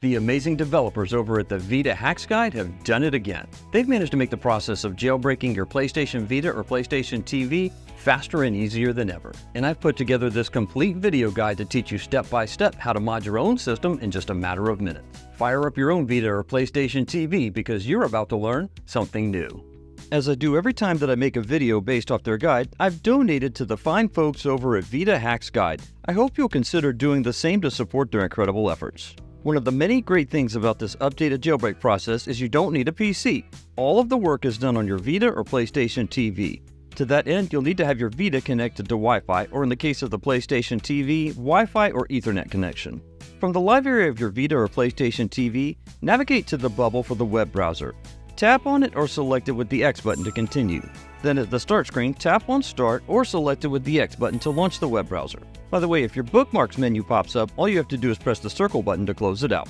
The amazing developers over at the Vita Hacks Guide have done it again. They've managed to make the process of jailbreaking your PlayStation Vita or PlayStation TV faster and easier than ever. And I've put together this complete video guide to teach you step by step how to mod your own system in just a matter of minutes. Fire up your own Vita or PlayStation TV because you're about to learn something new. As I do every time that I make a video based off their guide, I've donated to the fine folks over at Vita Hacks Guide. I hope you'll consider doing the same to support their incredible efforts. One of the many great things about this updated jailbreak process is you don't need a PC. All of the work is done on your Vita or PlayStation TV. To that end, you'll need to have your Vita connected to Wi-Fi, or in the case of the PlayStation TV, Wi-Fi or Ethernet connection. From the live area of your Vita or PlayStation TV, navigate to the bubble for the web browser. Tap on it or select it with the X button to continue. Then at the start screen, tap on Start or select it with the X button to launch the web browser. By the way, if your Bookmarks menu pops up, all you have to do is press the circle button to close it out.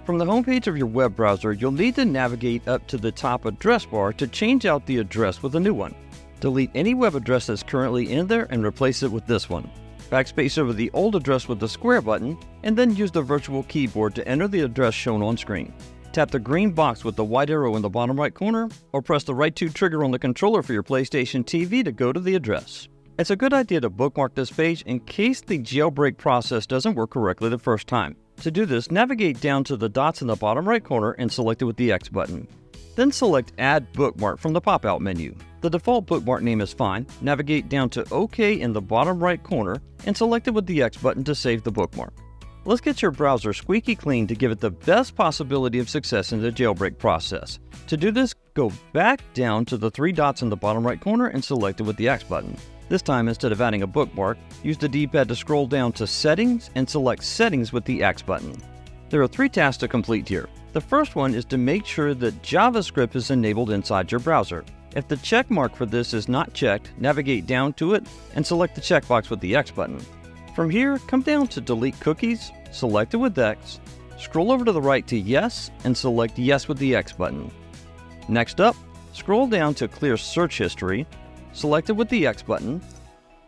From the homepage of your web browser, you'll need to navigate up to the top address bar to change out the address with a new one. Delete any web address that's currently in there and replace it with this one. Backspace over the old address with the square button, and then use the virtual keyboard to enter the address shown on screen. Tap the green box with the white arrow in the bottom right corner, or press the right 2 trigger on the controller for your PlayStation TV to go to the address. It's a good idea to bookmark this page in case the jailbreak process doesn't work correctly the first time. To do this, navigate down to the dots in the bottom right corner and select it with the X button. Then select Add Bookmark from the pop-out menu. The default bookmark name is fine. Navigate down to OK in the bottom right corner and select it with the X button to save the bookmark. Let's get your browser squeaky clean to give it the best possibility of success in the jailbreak process. To do this, go back down to the 3 dots in the bottom right corner and select it with the X button. This time, instead of adding a bookmark, use the D-pad to scroll down to Settings and select Settings with the X button. There are 3 tasks to complete here. The first one is to make sure that JavaScript is enabled inside your browser. If the check mark for this is not checked, navigate down to it and select the checkbox with the X button. From here, come down to Delete Cookies, select it with X, scroll over to the right to Yes, and select Yes with the X button. Next up, scroll down to Clear Search History, select it with the X button,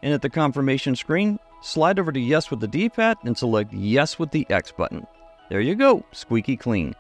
and at the confirmation screen, slide over to Yes with the D-pad and select Yes with the X button. There you go, squeaky clean.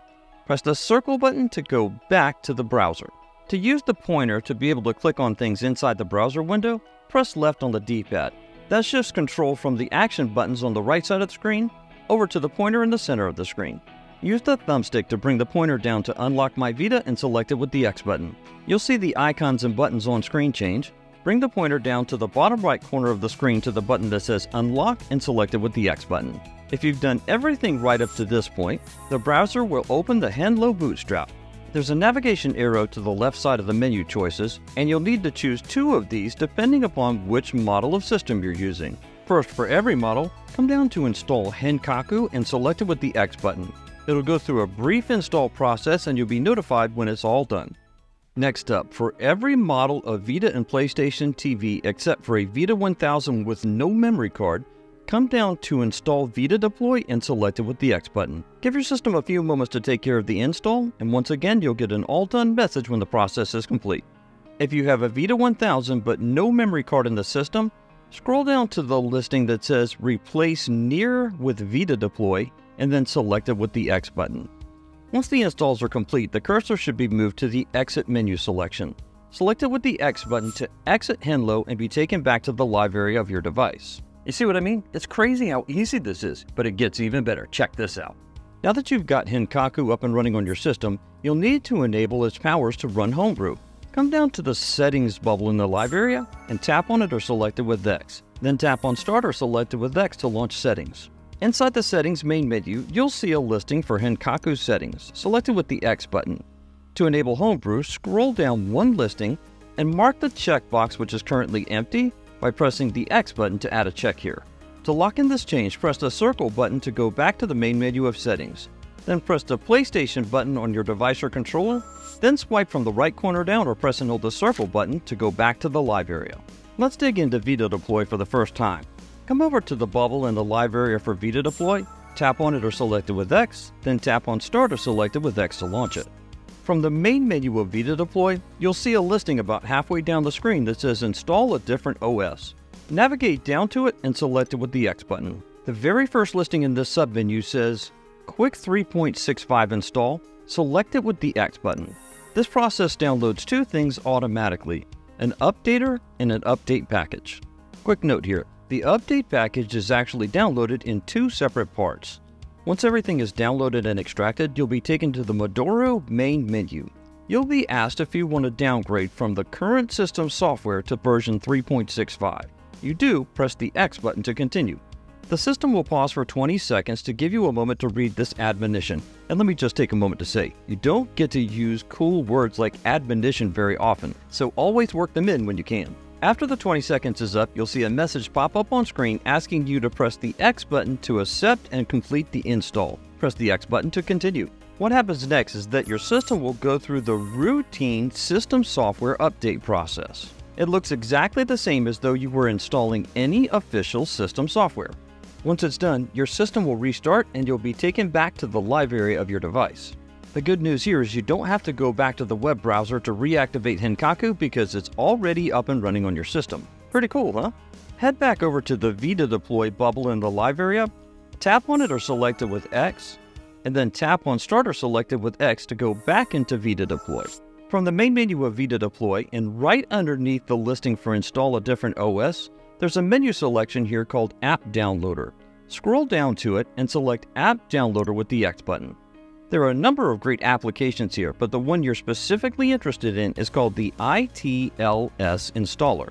Press the circle button to go back to the browser. To use the pointer to be able to click on things inside the browser window, press left on the D-pad. That shifts control from the action buttons on the right side of the screen over to the pointer in the center of the screen. Use the thumbstick to bring the pointer down to unlock my Vita and select it with the X button. You'll see the icons and buttons on screen change. Bring the pointer down to the bottom right corner of the screen to the button that says Unlock and select it with the X button. If you've done everything right up to this point, the browser will open the Hello Bootstrap. There's a navigation arrow to the left side of the menu choices, and you'll need to choose 2 of these depending upon which model of system you're using. First, for every model, come down to Install 𝐘𝐿 and select it with the X button. It'll go through a brief install process and you'll be notified when it's all done. Next up, for every model of Vita and PlayStation TV except for a Vita 1000 with no memory card, come down to Install Vita Deploy and select it with the X button. Give your system a few moments to take care of the install, and once again you'll get an all done message when the process is complete. If you have a Vita 1000 but no memory card in the system, scroll down to the listing that says Replace Near with Vita Deploy and then select it with the X button. Once the installs are complete, the cursor should be moved to the Exit menu selection. Select it with the X button to exit Hello and be taken back to the live area of your device. You see what I mean? It's crazy how easy this is, but it gets even better. Check this out. Now that you've got 𝐘𝐿 up and running on your system, you'll need to enable its powers to run Homebrew. Come down to the Settings bubble in the live area and tap on it or select it with X. Then tap on Start or select it with X to launch Settings. Inside the Settings main menu, you'll see a listing for 𝐘𝐿 settings. Select it with the X button. To enable Homebrew, scroll down 1 listing and mark the checkbox which is currently empty by pressing the X button to add a check here. To lock in this change, press the circle button to go back to the main menu of settings. Then press the PlayStation button on your device or controller, then swipe from the right corner down or press and hold the circle button to go back to the live area. Let's dig into Vita Deploy for the first time. Come over to the bubble in the live area for Vita Deploy, tap on it or select it with X, then tap on Start or select it with X to launch it. From the main menu of Vita Deploy, you'll see a listing about halfway down the screen that says Install a different OS. Navigate down to it and select it with the X button. The very first listing in this submenu says quick 3.65 install, select it with the X button. This process downloads two things automatically, an updater and an update package. Quick note here, the update package is actually downloaded in two separate parts. Once everything is downloaded and extracted, you'll be taken to the Medoro main menu. You'll be asked if you want to downgrade from the current system software to version 3.65. You do, press the X button to continue. The system will pause for 20 seconds to give you a moment to read this admonition. And let me just take a moment to say, you don't get to use cool words like admonition very often, so always work them in when you can. After the 20 seconds is up, you'll see a message pop up on screen asking you to press the X button to accept and complete the install. Press the X button to continue. What happens next is that your system will go through the routine system software update process. It looks exactly the same as though you were installing any official system software. Once it's done, your system will restart and you'll be taken back to the live area of your device. The good news here is you don't have to go back to the web browser to reactivate 𝐘𝐿 because it's already up and running on your system. Pretty cool, huh? Head back over to the Vita Deploy bubble in the live area, tap on it or select it with X, and then tap on Start or select it with X to go back into Vita Deploy. From the main menu of Vita Deploy and right underneath the listing for Install a Different OS, there's a menu selection here called App Downloader. Scroll down to it and select App Downloader with the X button. There are a number of great applications here, but the one you're specifically interested in is called the ITLS installer.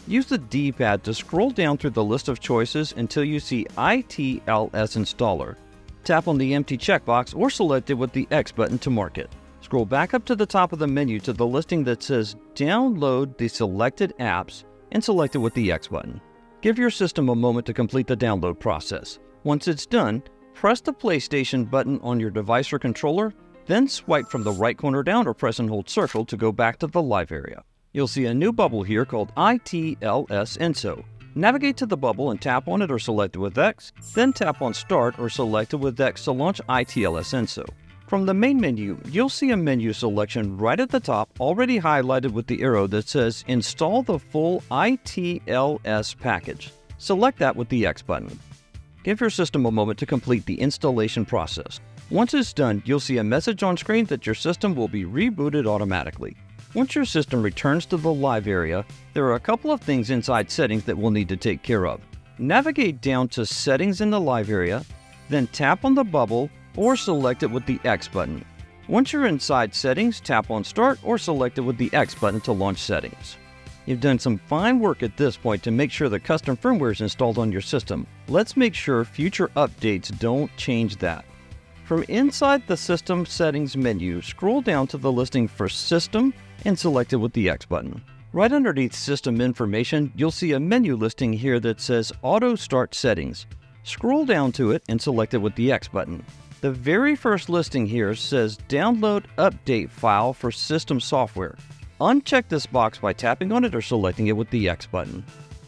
Use the D-pad to scroll down through the list of choices until you see ITLS installer. Tap on the empty checkbox or select it with the X button to mark it. Scroll back up to the top of the menu to the listing that says Download the selected apps and select it with the X button. Give your system a moment to complete the download process. Once it's done, press the PlayStation button on your device or controller, then swipe from the right corner down or press and hold circle to go back to the live area. You'll see a new bubble here called ITLS. Navigate to the bubble and tap on it or select it with X, then tap on Start or select it with X to launch ITLS. From the main menu, you'll see a menu selection right at the top already highlighted with the arrow that says Install the full ITLS package. Select that with the X button. Give your system a moment to complete the installation process. Once it's done, you'll see a message on screen that your system will be rebooted automatically. Once your system returns to the live area, there are a couple of things inside Settings that we'll need to take care of. Navigate down to Settings in the live area, then tap on the bubble or select it with the X button. Once you're inside Settings, tap on Start or select it with the X button to launch Settings. You've done some fine work at this point to make sure the custom firmware is installed on your system. Let's make sure future updates don't change that. From inside the System Settings menu, scroll down to the listing for System and select it with the X button. Right underneath System Information, you'll see a menu listing here that says Auto Start Settings. Scroll down to it and select it with the X button. The very first listing here says Download Update File for System Software. Uncheck this box by tapping on it or selecting it with the X button.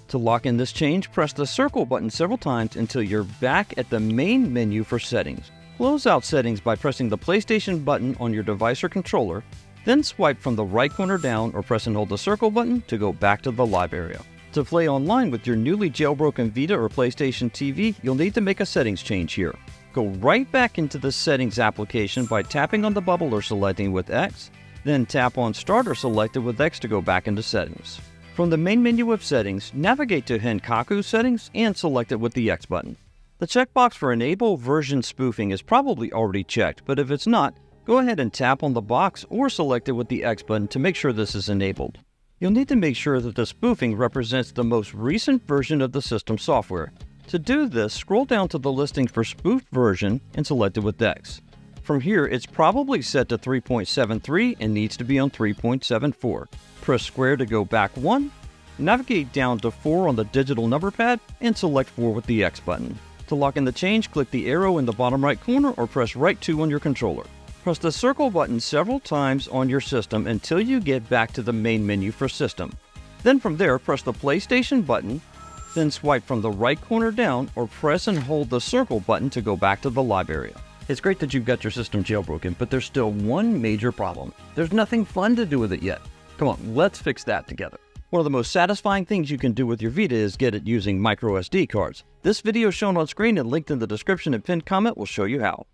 To lock in this change, press the circle button several times until you're back at the main menu for Settings. Close out Settings by pressing the PlayStation button on your device or controller, then swipe from the right corner down or press and hold the circle button to go back to the live area. To play online with your newly jailbroken Vita or PlayStation TV, you'll need to make a settings change here. Go right back into the Settings application by tapping on the bubble or selecting with X, then tap on Start or select it with X to go back into Settings. From the main menu of Settings, navigate to 𝐘𝐿 Settings and select it with the X button. The checkbox for Enable Version Spoofing is probably already checked, but if it's not, go ahead and tap on the box or select it with the X button to make sure this is enabled. You'll need to make sure that the spoofing represents the most recent version of the system software. To do this, scroll down to the listing for spoofed version and select it with X. From here, it's probably set to 3.73 and needs to be on 3.74. Press square to go back 1, navigate down to 4 on the digital number pad, and select 4 with the X button. To lock in the change, click the arrow in the bottom right corner or press right 2 on your controller. Press the circle button several times on your system until you get back to the main menu for System. Then from there, press the PlayStation button, then swipe from the right corner down or press and hold the circle button to go back to the live area. It's great that you've got your system jailbroken, but there's still one major problem. There's nothing fun to do with it yet. Come on, let's fix that together. One of the most satisfying things you can do with your Vita is get it using microSD cards. This video shown on screen and linked in the description and pinned comment will show you how.